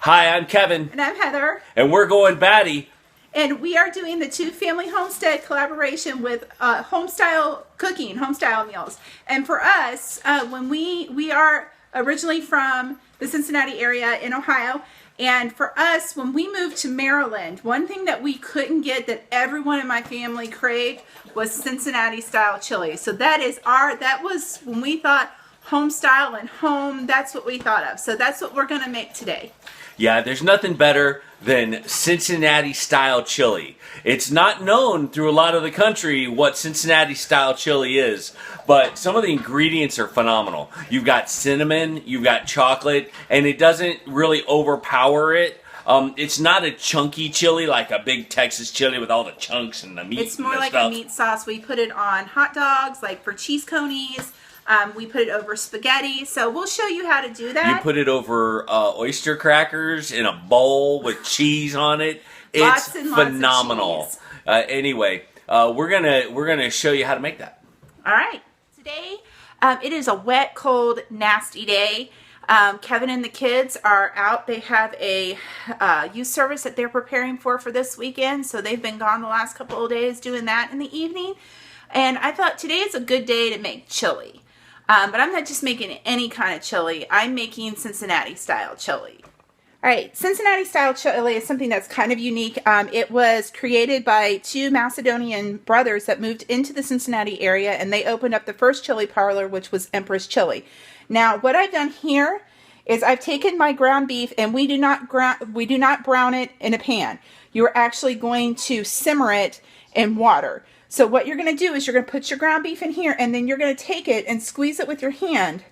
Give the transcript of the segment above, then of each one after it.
Hi, I'm Kevin. And I'm Heather. And we're going batty. And we are doing the Two Family Homestead collaboration with homestyle cooking, homestyle meals. And for us, when we are originally from the Cincinnati area in Ohio, and for us, when we moved to Maryland, one thing that we couldn't get that everyone in my family craved was Cincinnati style chili. So that was when we thought home style and home, that's what we thought of. So that's what we're going to make today. Yeah, there's nothing better than Cincinnati style chili. It's not known through a lot of the country what Cincinnati style chili is, but some of the ingredients are phenomenal. You've got cinnamon, you've got chocolate, and it doesn't really overpower it. It's not a chunky chili like a big Texas chili with all the chunks and the meat. It's more like a meat sauce. We put it on hot dogs, like for cheese conies. We put it over spaghetti, so we'll show you how to do that. You put it over oyster crackers in a bowl with cheese on it. It's phenomenal. Lots of cheese. Anyway, we're gonna show you how to make that. All right. Today, it is a wet, cold, nasty day. Kevin and the kids are out. They have a youth service that they're preparing for this weekend, so they've been gone the last couple of days doing that in the evening. And I thought today is a good day to make chili. But I'm not just making any kind of chili. I'm making Cincinnati style chili. All right, Cincinnati style chili is something that's kind of unique. It was created by two Macedonian brothers that moved into the Cincinnati area, and they opened up the first chili parlor, which was Empress Chili. Now, what I've done here is I've taken my ground beef, and we do not brown it in a pan. You're actually going to simmer it in water. So what you're going to do is you're going to put your ground beef in here, and then you're going to take it and squeeze it with your hand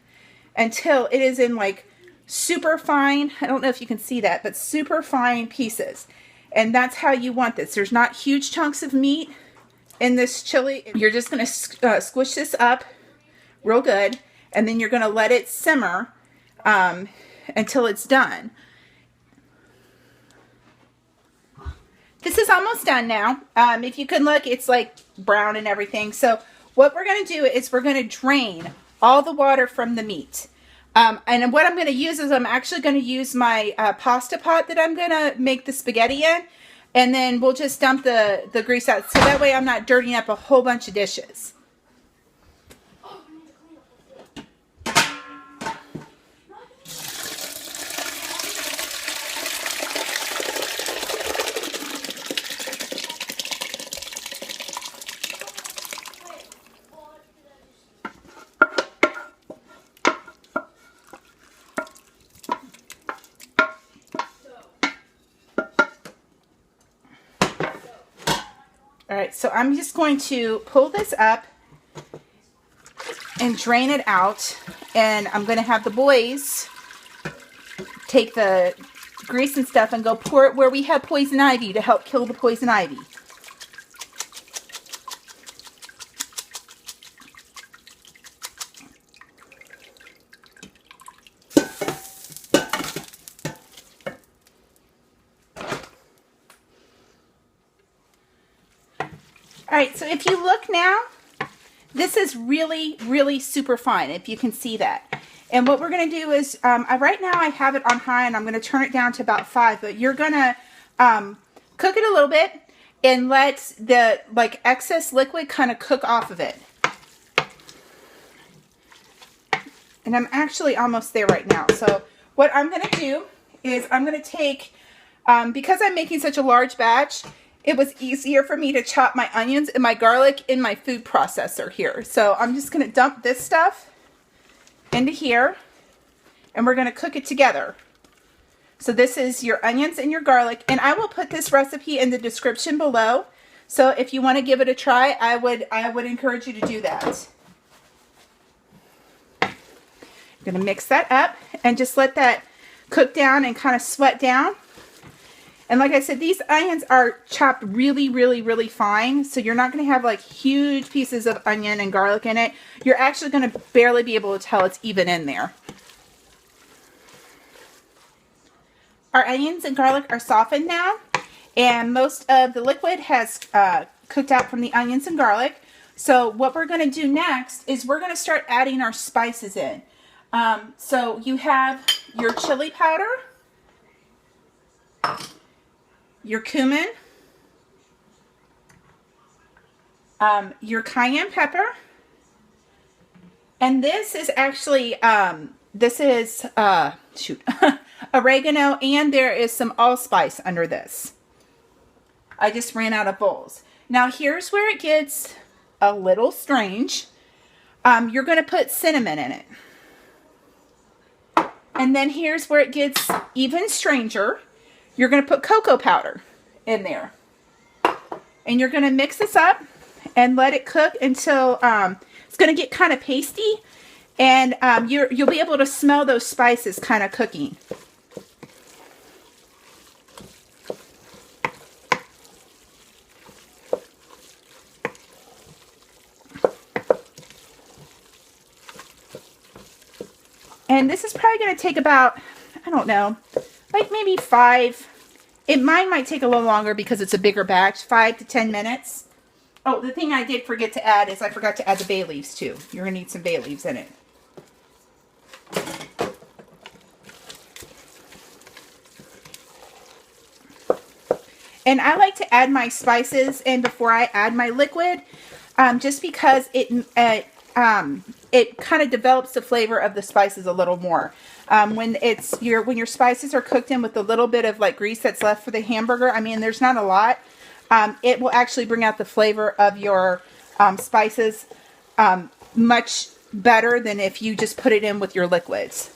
until it is in like super fine, I don't know if you can see that, but super fine pieces. And that's how you want this. There's not huge chunks of meat in this chili. You're just going to squish this up real good, and then you're going to let it simmer until it's done. This is almost done now. If you can look, it's like brown and everything. So what we're going to do is we're going to drain all the water from the meat. And what I'm going to use is I'm actually going to use my pasta pot that I'm going to make the spaghetti in. And then we'll just dump the grease out. So that way I'm not dirtying up a whole bunch of dishes. All right, so I'm just going to pull this up and drain it out, and I'm going to have the boys take the grease and stuff and go pour it where we have poison ivy to help kill the poison ivy. All right, so if you look now, this is really, really super fine, if you can see that. And what we're going to do is, right now I have it on high, and I'm going to turn it down to about 5, but you're going to cook it a little bit and let the excess liquid kind of cook off of it. And I'm actually almost there right now. So what I'm going to do is I'm going to take, because I'm making such a large batch, it was easier for me to chop my onions and my garlic in my food processor here. So I'm just going to dump this stuff into here, and we're going to cook it together. So this is your onions and your garlic, and I will put this recipe in the description below. So if you want to give it a try, I would encourage you to do that. I'm going to mix that up and just let that cook down and kind of sweat down. And like I said, these onions are chopped really, really, really fine. So you're not going to have like huge pieces of onion and garlic in it. You're actually going to barely be able to tell it's even in there. Our onions and garlic are softened now. And most of the liquid has cooked out from the onions and garlic. So what we're going to do next is we're going to start adding our spices in. So you have your chili powder. your cumin, your cayenne pepper, and this is actually oregano, and there is some allspice under this. I just ran out of bowls. Now here's where it gets a little strange. You're going to put cinnamon in it. And then here's where it gets even stranger. You're going to put cocoa powder in there. And you're going to mix this up and let it cook until it's going to get kind of pasty. And you'll be able to smell those spices kind of cooking. And this is probably going to take about, I don't know, like maybe 5. Mine might take a little longer because it's a bigger batch, 5 to 10 minutes. Oh, the thing I did forget to add is I forgot to add the bay leaves too. You're going to need some bay leaves in it. And I like to add my spices in before I add my liquid, just because it kind of develops the flavor of the spices a little more. When your spices are cooked in with a little bit of like grease that's left for the hamburger, I mean, there's not a lot. It will actually bring out the flavor of your spices much better than if you just put it in with your liquids.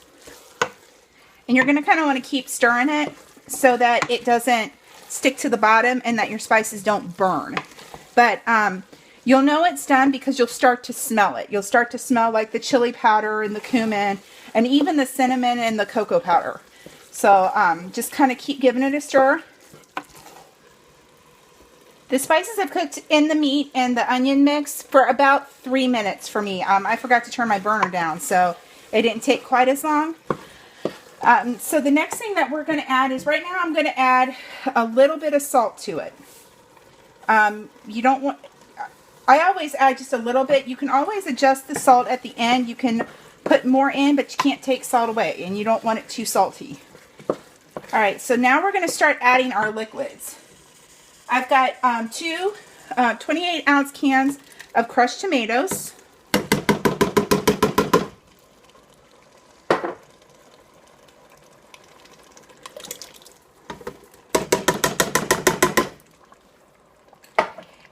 And you're going to kind of want to keep stirring it so that it doesn't stick to the bottom and that your spices don't burn. But you'll know it's done because you'll start to smell it. You'll start to smell like the chili powder and the cumin and even the cinnamon and the cocoa powder. So just kind of keep giving it a stir. The spices have cooked in the meat and the onion mix for about 3 minutes for me. I forgot to turn my burner down, so it didn't take quite as long. So the next thing that we're going to add is, right now I'm going to add a little bit of salt to it. You don't want... I always add just a little bit. You can always adjust the salt at the end. You can put more in, but you can't take salt away, and you don't want it too salty. Alright, so now we're going to start adding our liquids. I've got two 28-ounce cans of crushed tomatoes.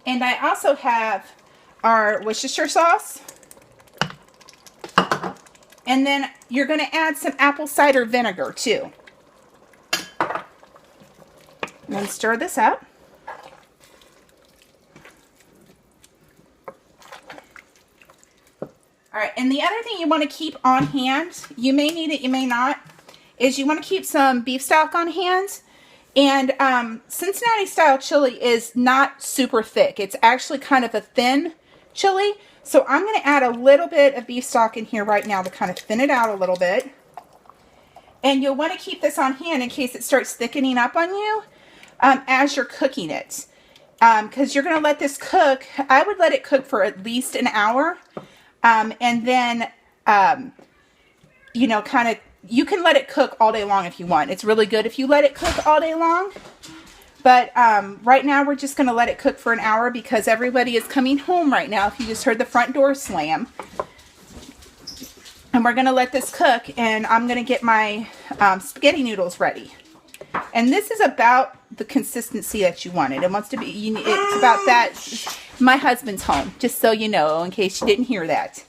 And I also have our Worcestershire sauce. And then you're going to add some apple cider vinegar too. And then stir this up. Alright, and the other thing you want to keep on hand, you may need it, you may not, is you want to keep some beef stock on hand. And Cincinnati style chili is not super thick. It's actually kind of a thin chili. So I'm going to add a little bit of beef stock in here right now to kind of thin it out a little bit. And you'll want to keep this on hand in case it starts thickening up on you as you're cooking it. Because you're going to let this cook. I would let it cook for at least an hour. And then, you know, kind of, you can let it cook all day long if you want. It's really good if you let it cook all day long. But right now we're just going to let it cook for an hour because everybody is coming home right now. If you just heard the front door slam. And we're going to let this cook, and I'm going to get my spaghetti noodles ready. And this is about the consistency that you wanted. It wants to be, it's about that. My husband's home, just so you know, in case you didn't hear that.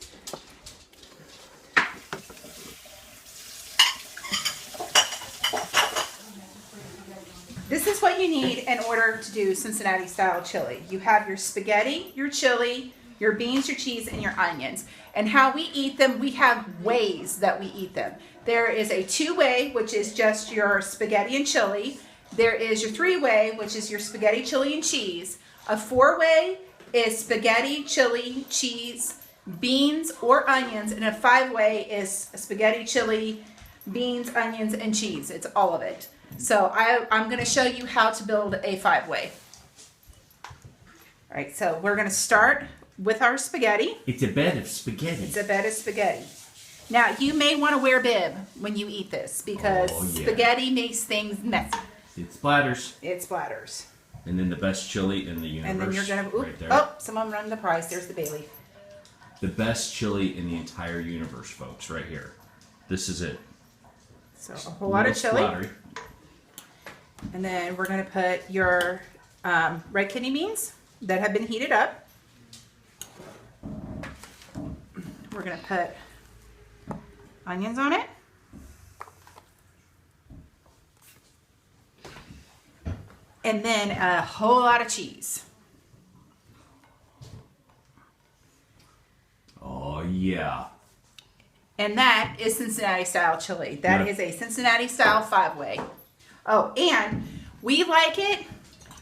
This is what you need in order to do Cincinnati style chili. You have your spaghetti, your chili, your beans, your cheese, and your onions. And how we eat them, we have ways that we eat them. There is a 2-way, which is just your spaghetti and chili. There is your 3-way, which is your spaghetti, chili, and cheese. A 4-way is spaghetti, chili, cheese, beans, or onions. And a 5-way is spaghetti, chili, beans, onions, and cheese. It's all of it. So I'm going to show you how to build a 5-way. All right, so we're going to start with our spaghetti. It's a bed of spaghetti. It's a bed of spaghetti. Now, you may want to wear a bib when you eat this because spaghetti makes things messy. It splatters. It splatters. And then the best chili in the universe. And then you're going to, right there. oh, someone run the price. There's the bay leaf. The best chili in the entire universe, folks, right here. This is it. So a whole lot of chili. Splattery. And then we're going to put your red kidney beans that have been heated up. We're going to put onions on it. And then a whole lot of cheese. Oh, yeah. And that is Cincinnati style chili. That is a Cincinnati style 5-way. Oh, and we like it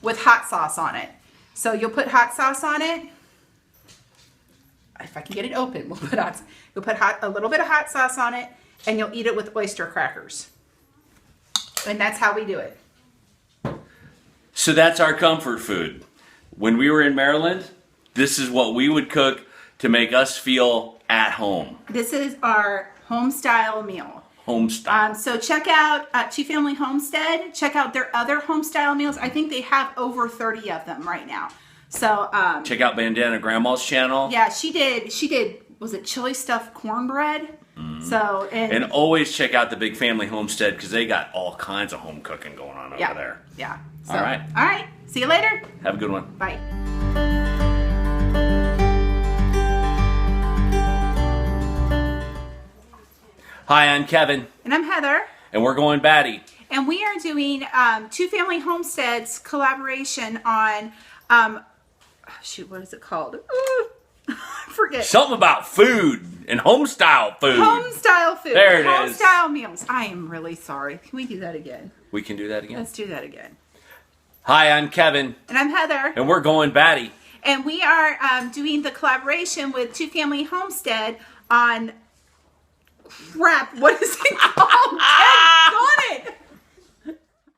with hot sauce on it. So you'll put hot sauce on it. If I can get it open, we'll put a little bit of hot sauce on it, and you'll eat it with oyster crackers. And that's how we do it. So that's our comfort food. When we were in Maryland, this is what we would cook to make us feel at home. This is our home style meal. Home style. So check out Two Family Homestead. Check out their other home style meals. I think they have over 30 of them right now. So check out Bandana Grandma's channel. Yeah, she did. Was it chili stuffed cornbread? Mm-hmm. So and always check out the Big Family Homestead because they got all kinds of home cooking going on over there. Yeah. So, all right. All right. See you later. Have a good one. Bye. Hi, I'm Kevin. And I'm Heather. And we're going batty. And we are doing Two Family Homestead's collaboration on, what is it called? I forget. Something about food and home style food. Home style food. There it home is. style meals. I am really sorry. Can we do that again? We can do that again. Let's do that again. Hi, I'm Kevin. And I'm Heather. And we're going batty. And we are doing the collaboration with Two Family Homestead on, crap, what is it called?